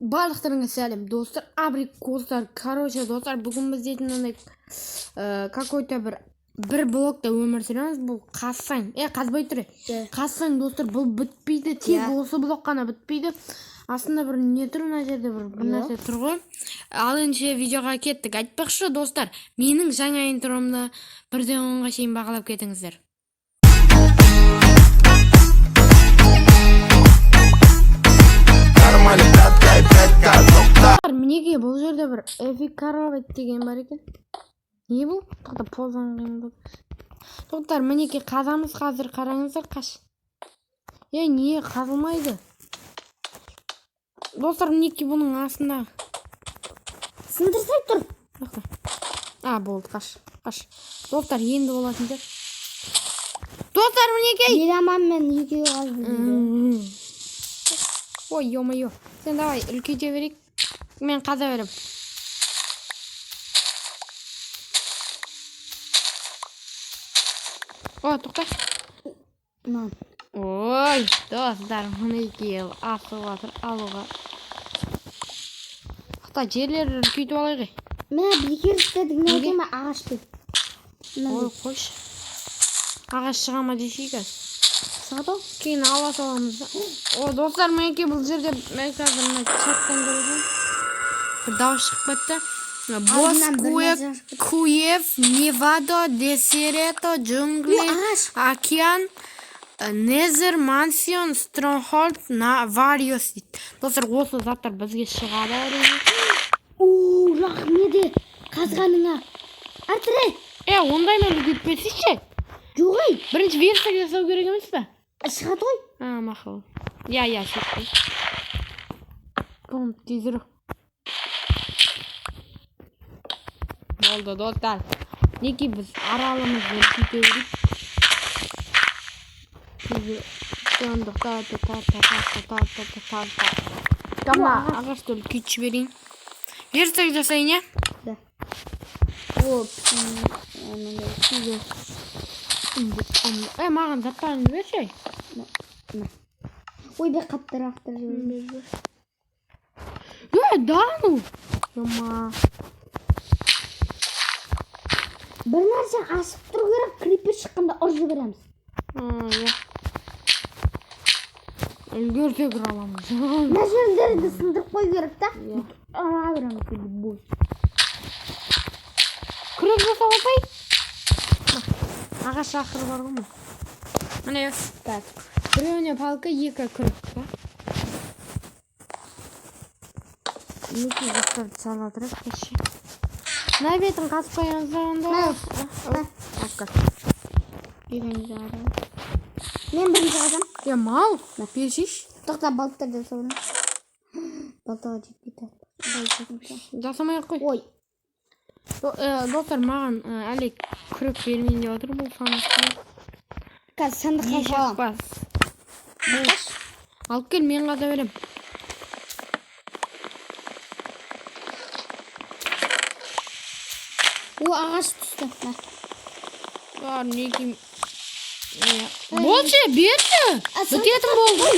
Барлықтарыңа сәлем достар, абрикостар. Короче достар, бүгін біз дейтін какой-то бір блокта өмір сүреміз. Бұл қазсаң, қазбай тұр. Қазсаң достар, бұл бітпейді, тек осы блок қана бітпейді. Астында бір не тұр, мына жерде бір нәрсе тұр ғой. Ал енді видеоға кеттік. Айтпақшы достар, менің жаңа интромды 1-ден 10-ға шейін бағалап кетіңіздер. Мінеге бұл жерде бір эфикаровать деген бар екен. Не бұл? Тоқта позан қиын. Тоқтар, мінеге қазамыз қазір, қараңыздар қаш. Не қазылмайды. Достар, мінеге бұның астында. Сындырсай тұр. Болды, қаш. Достар, енді болатын жер. Достар, мінеге. Еламан мен екеуі қазды. Ой, ё-моё. Сен давай, үлкейте берейік. Мен қаза берем. Тоқта. Ой, достар, мінеге асып жатыр алуға. Жерлер үлкейтіп алайық. Мен бекер істедік, неге ме ағашты? Ой, қойш. Ағаш шыға ма дешейік аз. Шығады? Кейін ала саламыз. Достар, мінеке бұл жерде мен қазір чаттан көресің. Бір дауыс шығып кетті. Боскуев, Невадо, Десерето, Джунгли, Океан, Незер, Мансион, Стронхолд, Вариос дейді. Достар, осы заттар бізге шығады әрине. Рахмет қазғаныңа. Артырай. Ондаймен үлгетпесейші. Жоғай. Бірінші версия жасау керек емес пе? Шығады ғой. Мақұл. Шықпай. Комп тезірі. Болды, достар. Неге біз аралымызды үлкейте берейік. Тамға ағашты үлкейтші берейін. Версия жасайын, е? Да. Маған заттарын берші. Ой, бе қаптырақтыр жібер. Дану. Жома. Бір нәрсе асып тұру керек, крипер шыққанда ұржы береміз. Үлгерсек аламыз. Нәрселерді сындырып қой керек та? Ара береміз дейді бой. Күрек жасап алпай? Ағаш ақыры бар ғой ма? Міне өз. Біреуіне палка, екі күрек. Неке жақтарды салатырып кеші. Мына бетін қасып қойыңыздар онда. Мен бірінші қадам. Мал, першиш. Тоқта балықтар жасауына. Балтаға жетпейді. Жасамай қой. Ой. Достар, маған әлі күрек бермейін деп отыр бұл сандыққа. Қазір сандыққа салам. Алып кел, мен қаза берем. Ағаш түсті. Неге... Болшы, берші! Бітетін болды.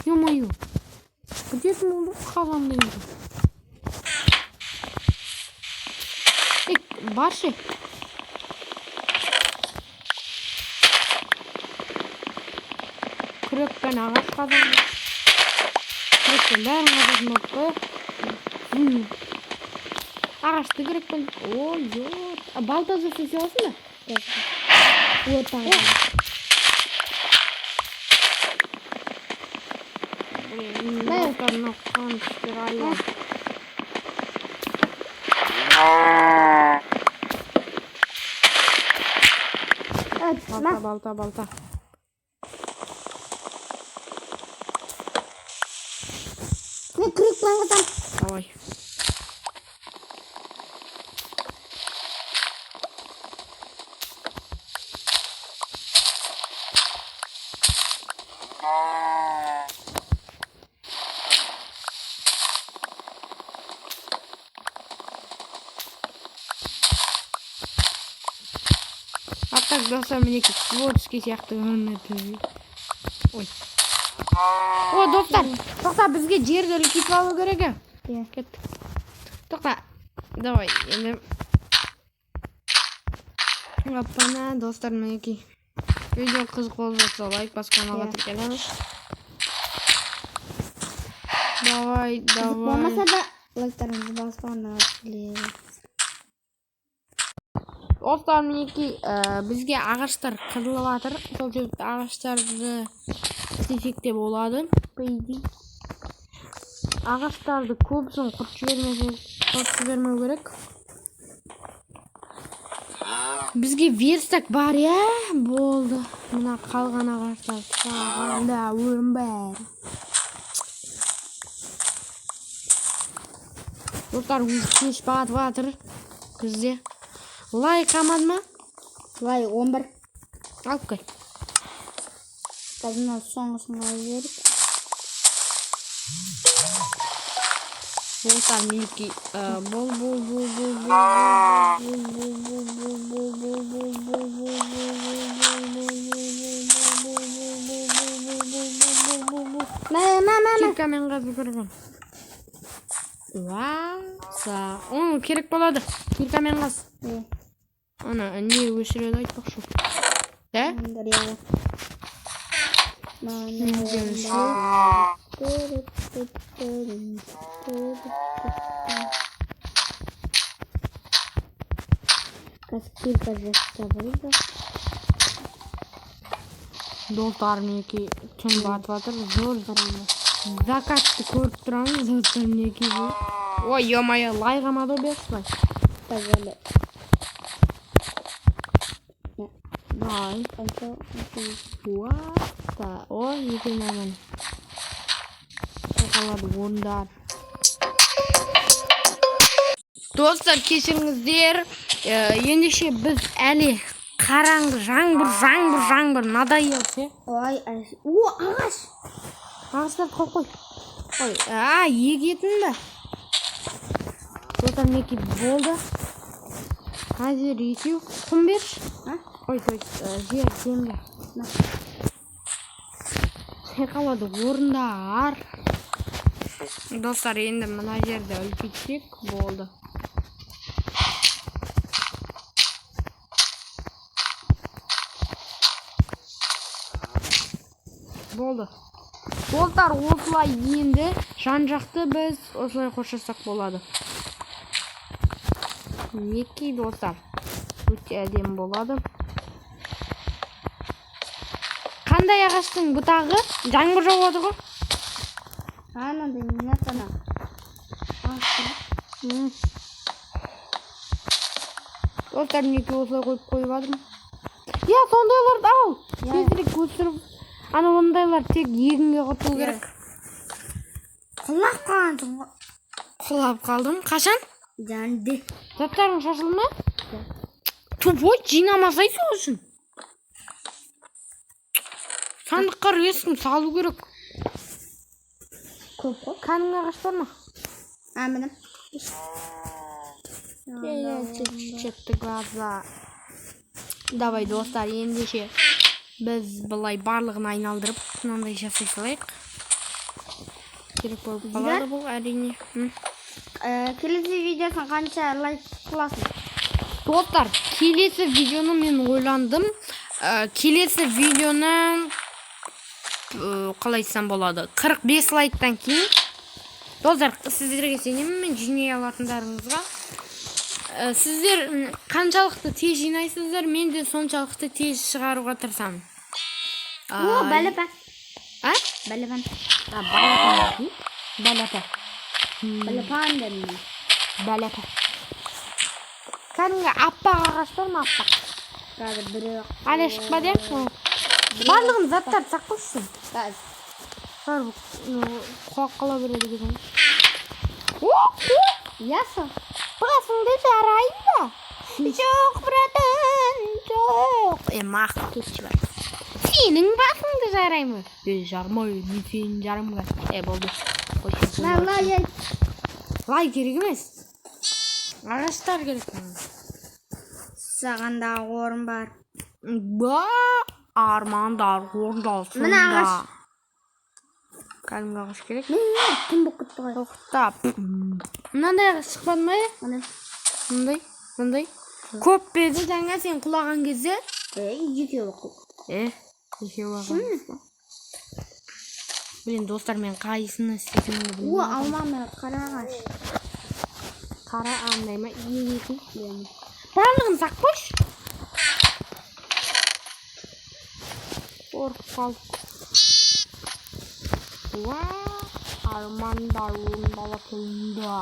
Ё-моё. Бітетін болды, қазамды еді. Баршы. Күрекпен ағаш қазамды. Күрекпен бәрін қазатын болыпты. Ағашты күрекпен. Балта жасай саласың да? Балта Мен күрек қаңғытам. Давай. Так, достар, мінеке творческий сияқты көрінеді. Ой. О, достар, тоқта, бізге жерді үлкейтіп алу керек. Иә. Кеттік. Тоқта, давай, енді. Апана, достар, мінекей. Видео қызық болып жатса, лайк басып каналға тіркеліңіз. Давай. Болмаса да лайктарыңызды басып каналға тіркеліңіз. Достар, мінекей, бізге ағаштар қырылып жатыр. Сол жерде ағаштарды істесек те болады. Ағаштарды көбісін құрт жібермеу керек. Бізге верстак бар, я? Болды. Мына қалған ағаштар сағанда өрім бәрі. Достар, кеш батып жатыр бізде. Лайк қалмады ма? Лайк 11. Алып кел. Қазір соңғысын алып жіберіп. Достар, мінекей, киркамен қазып көрген. Оны керек болады. Киркамен қаз. Ана, не өшіреді айтпақшы. Да? Кирка жастабылды. Достар, мінекей, түн батып жатыр. Зор закатты көріп тұрамыз. Достар, мінекей. Ой, ё-моё, лай қамады берсілай. Тазалы. Лай. Ой, екен әмін. Қалады орындар. Достар, кешіріңіздер. Ендеше біз әлі қараңғы жаңбыр надоелсе. Ой, ағаш. Ағаштар қой. Ой, егетін бе? Достар, мінекей болды. Қазір екеу құм берші. Ой, жер земля. Қалады орындар. Достар, енді мына жерді үлкейтсек болды. Болды. Достар, осылай енді жан-жақты біз осылай қоршасақ болады. Мінекей, достар, өте әдемі болады. Қандай ағаштың бұтағы? Жаңбыр жауады ғой? Анандай не атана? Достар, мінекей осылай қойып жатырмын. Я, сондайларды ал. Тезірек өсіріп. Ана ондайлар тек егінге құрту керек. Құлап қалдым. Құлап қалдым. Қашан? Жанды. Заттарың шашылды ма? Тупой, жинамасайсың үшін. Сандыққа ескім салу керек. Көп қой. Кәдімгі ағаш бар ма? Мінім. Чекті глаза. Давай, достар, ендеше біз бұлай барлығын айналдырып, мынандай жасай салайық. Керек болып қалады бұл, әрине. Келесі видеосын қанша лайк қыласың? Достар, келесі видеоны мен ойландым. Келесі видеоны қалай айтсам болады? 45 лайктан кейін. Достар, сіздерге сенемін, мен жинай алатындарыңызға. Сіздер қаншалықты тез жинайсыздар, мен де соншалықты тез шығаруға тырысамын. О, бәліпә. Бәліпән. Бәліпән дедім. Бәліпә. Кәдімгі аппақ ағаш бар ма, аппақ? Қазір бірі. Әлі шықпа де? Барлығын заттар саққылсын. Қазір. Қоққыла береді деген. Ясы. Басыңды жарайын ба? Жоқ, братан, жоқ. Мақы кетші бар. Сенің басыңды жараймы? Жармай, мен сенің жарымға. Болды. Лай керек емес. Ағаштар керек. Сағанда орын бар. Армандар орындалсын. Мына ағаш. Кәдімгі ағаш керек. Кім болып кетті ғой? Тоқтап. Мынандай шықпады ма? Мындай. Көп беді жаңа сен құлаған кезде. Екеу оқу. Екеу ағам. Блин, достар, мен қайсыны істесемді білмеймін. Алма мен қара ағаш. Қара андай ма? Ең. Барлығын сақ қойшы. Қорқып қалдық. Армандар орындалатында.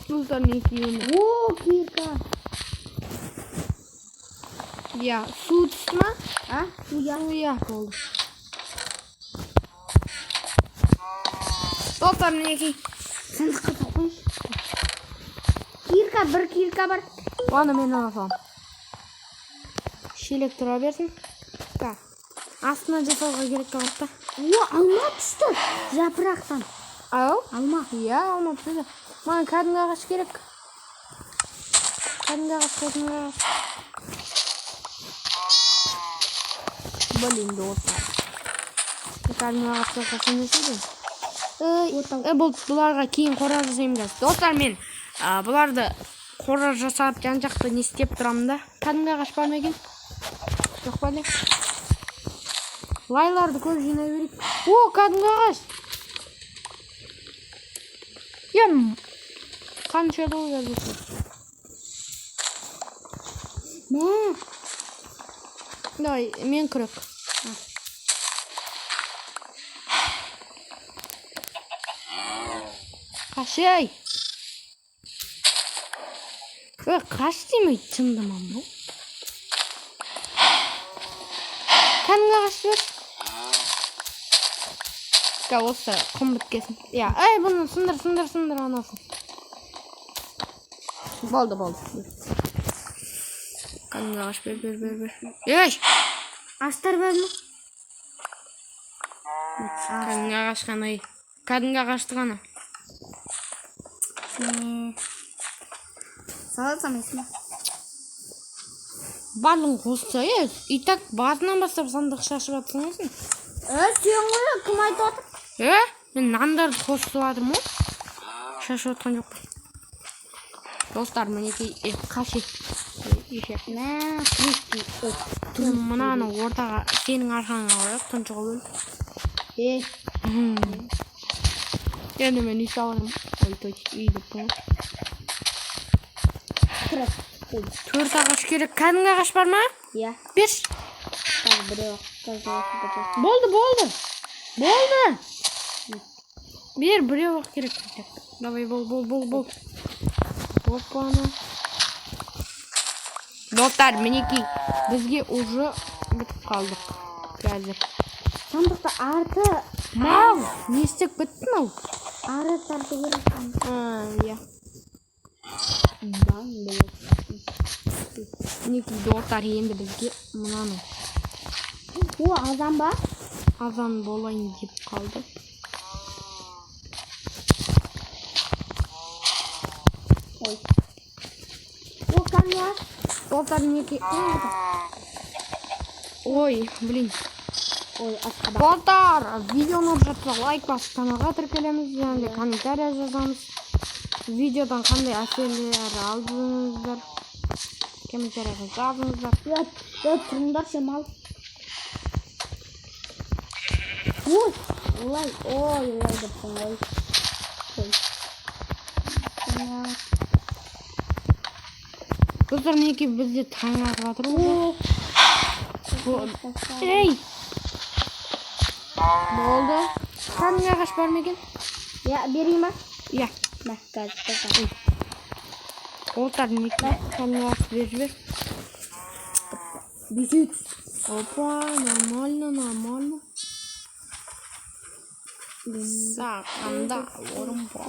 Достар, не киімді? Кирка. Я, су түсті ма? Суя болды. Достар, мінекей. Сандыққа салқойшы. Бір кирка бар. Оны мен аласам. Шелек тұра берсін. Астына жасауға керек қалыпта. Алма түсті. Жапырақтан. Алма? Алма түсті. Маған кәдімгі ағаш керек. Кәдімгі ағаш. Блин, достар. Кәдімгі ағаш жасасын десейден. Бұларға кейін қора жасаймыз. Достар, мен бұларды қора жасап жан-жақты не істеп тұрамын да. Кәдімгі ағаш бар ма екен? Жоқ па не? Лайларды көп жинай берейік. Кәдімгі ағаш. Қанша доллар берсін? Давай, мен күрек. Қашай. Қаш демейді, шындыман бұл. Кәдімгі ағаш бер. Осы құм біткесін. Бұны сындыр анасын. Болды. Кәдімгі ағаш бер. Астар бар ма? Кәдімгі ағаш қана. Кәдімгі ағашты ғана. Саласам есіме. Барлығын қосса, итак басынан бастап сандық шашып атсыңызын. Сен ғой, кім айтып отыр? Мен нандарды қосып атырмын ғой. Шашып атқан жоқ. Достар, мінекей қаши. Мұнаны ортаға сенің арқаңа қойып, тұншығы бөл. Енді мен үй саларым. Үйді бұң. Төрт ағаш керек. Кәдімгі ағаш бар ма? Берш. Болды. Біреу ақ керек. Давай, бол. Опаны. Достар, мінекей, бізге уже бітіп қалдық. Қазір. Сандықта арты. Не істеп біттін ау? Ары тарты керек. Мінекей, достар, енді бізге мұнаны. Азан ба? Азан болайын деп қалды. Камера. Достар, мінекей. Ой, блин. Достар, видеоны ұрып жатса лайк басып каналға тіркелеміз, және комментария жазамыз. Видеодан қандай әсерлер алдыңыздар, комментарияға жазыңыздар. Тұрыңдар шамал. Ой, депсің ой. Достар, мінекей бізде таң ағып жатыр ғой. Болды. Кәдімгі ағаш бар ма екен? Берейін ба? Қазір. Достар, мінекей кәдімгі ағаш бер. Бесет. Опа, нормально. Сақанда орын бар.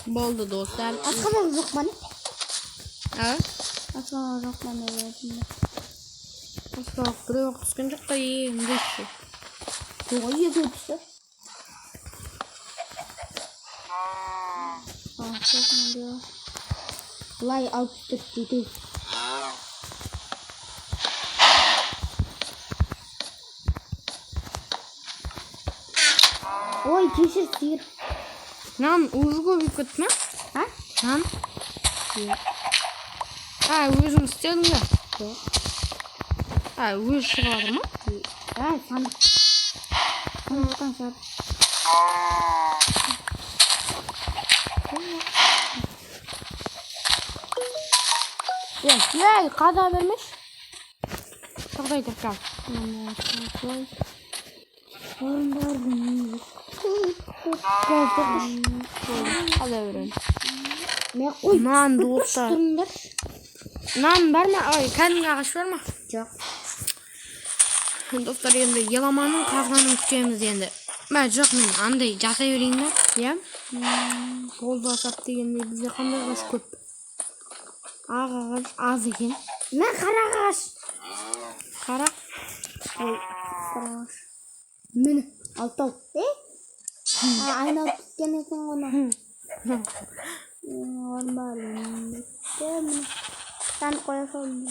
Болды, достар. Асқадан жоқ па не? Асқадан жоқ па не? Асқадан біреу түскен жоқ та енді іші. Ой, екі түсті. Былай алып тұрып дейді. Ой, кешір сиыр. Нан уже көбейіп кетті ме? А? Нан? Өзің істедің бе? Өзі шығады ма? Сандық. Сандықтан шығады. Қада бермеш? Жағдай тұрқал. Қада берем. Нан достар. Нан бар ма? Кәдімгі ағаш бар ма? Жоқ. Достар, енді еламаның қазғанын күтеміз енді. Жоқ, мен андай жата берейін ба? Иә? Болды асап дегенде бізде қандай ағаш көп? Ақ ағаш аз екен. Мен қара ағаш. Қара? Қара ағаш. Мені алтау. Айналып кеткен екен ғана. Sen koyasın.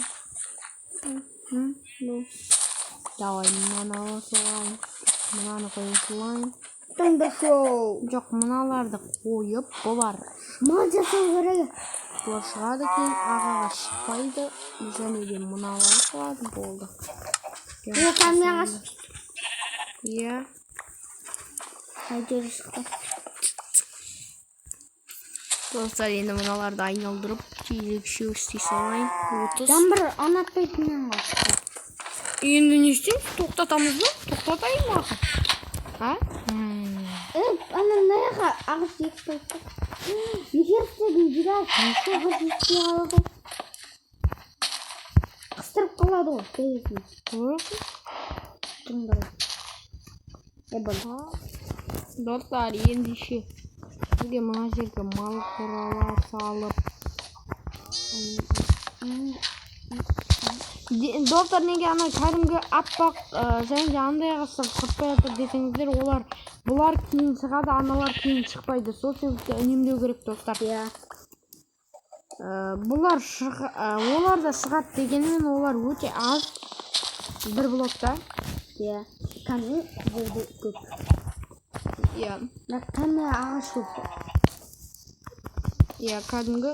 Давай, мынаны салайын. Мынаны қоя салайын. Жоқ, мыналарды қойып, бұлар Мал жасау керек. бұлар шығады кейін ағаға шықпайды. Және де мыналар шығады, болды. Бұл қандай ағаш? Иә. Қайтер шықты. Достар, енді мыналарды айналдырып, тезек үшеу істей салайын. 30. Жаңбыр анатпайтыннан ғой. Енді не істейміз? Тоқтатамыз ба? Тоқтатайын ма? Ана мынаға ағаш ек қойды. Бекер істедің, жирас. Неше ағаш естей қалады. Қыстырып қалады ғой, көйесін. Тұңдыры. Достар, ендеше сізге мына жерге мал қоралар салып. Достар, неге ана кәдімгі аппақ және де андай ағаштар шықпай жатыр десеңіздер, бұлар кейін шығады, аналар кейін шықпайды. Сол себепті үнемдеу керек, достар. Олар да шығады дегенмен олар өте аз бір блокта. Кәне жерде көп. Кәне ағаш көп. Кәдімгі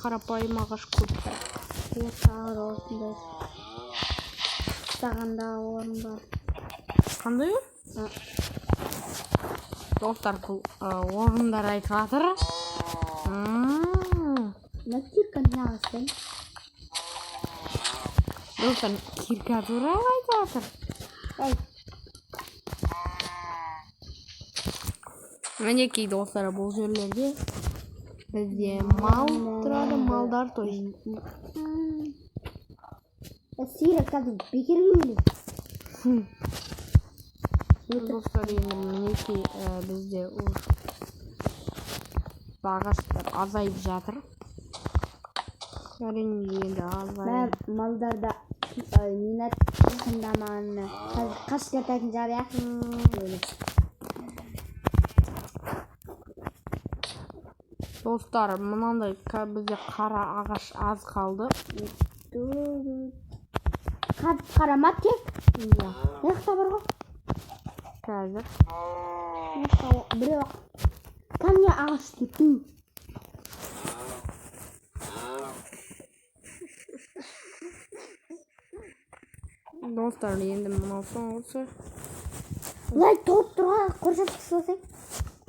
қарапайым ағаш көп. Тағы да осындай. Тағанда орын бар. Қандай ой? Достар, бұл орындар айтып жатыр. Кирка не ағаштан? Достар, кирка туралы айтып жатыр. Мінекей достар, бұл жерлерде бізде мал тұрады, малдар той. Сирек қазір бекер көйлі. Достар, енді мінекей бізде ағаштар азайып жатыр. Әрине енді азайып. Малдарда минат қындамағаны қаш кететін жария. Достар, мынандай бізде қара ағаш аз қалды. Қара ма тек? Неқта бар ғой? Қазір. Біреу ақ. Кәне ағаш кету. Достар, енді мынау соң осы. Лай толып тұрған қоршап қысылсаң.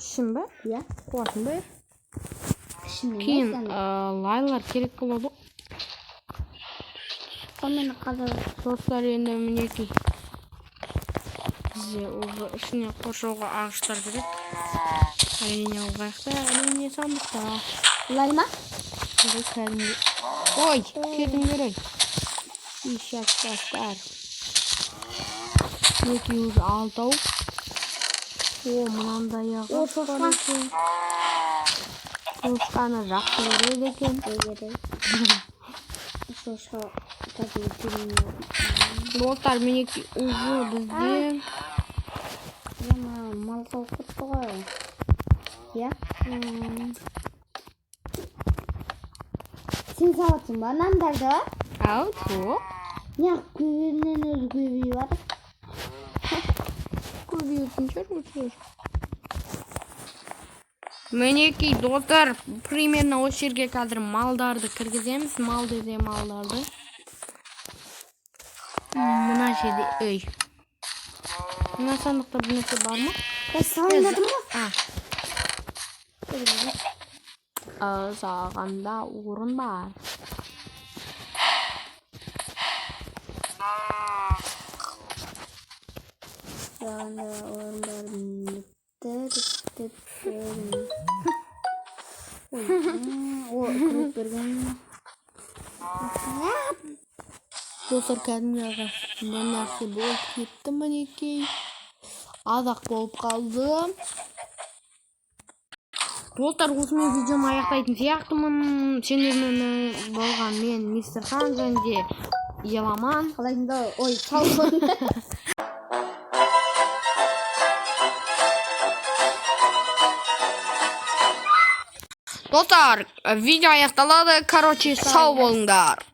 Ішін бе? Иә. Қуатын бе? Кейін лайлар керек болады. Қомені қазір. Достар, енді мінекей. Бізде ішіне қоршауға ағаштар керек. Әрине ұлғайықта, әрине сандықта. Лай ма? Кәдімгі. Ой, кетіңдер ой. Достар. Мінекей өзі алтау. Мынандай ағаш бар екен. Шошқаны жақсы көреді екен. Шошқа қазір көрейін. Достар, мінекей ұзы бізде. Мал сауып кетті ғой. Иә? Sen savaşın var. Nanderde var. Ау, çok. Ya kuyruğundan özü kuyruğu var. Көбейетін шығар. Мінекей достар, примерно осы жерге қазір малдарды кіргіземіз. Мал дезе малдарды. Мына жерде, өй. Мына сандықта бір нәрсе бар ма? Ben saymadım mı? Сағанда орын бар. Sağında orman o kırık bergen. Достар, кәдімгі арасында нәрсе болып кетті мінекей. Азақ болып қалды. Достар, осымен видеоны аяқтайтын сияқтымын. Сендермен болған мен мистер Хан және Еламан. Қалайында ой салқын. Достар, видео аяқталады. Короче, сау болыңдар.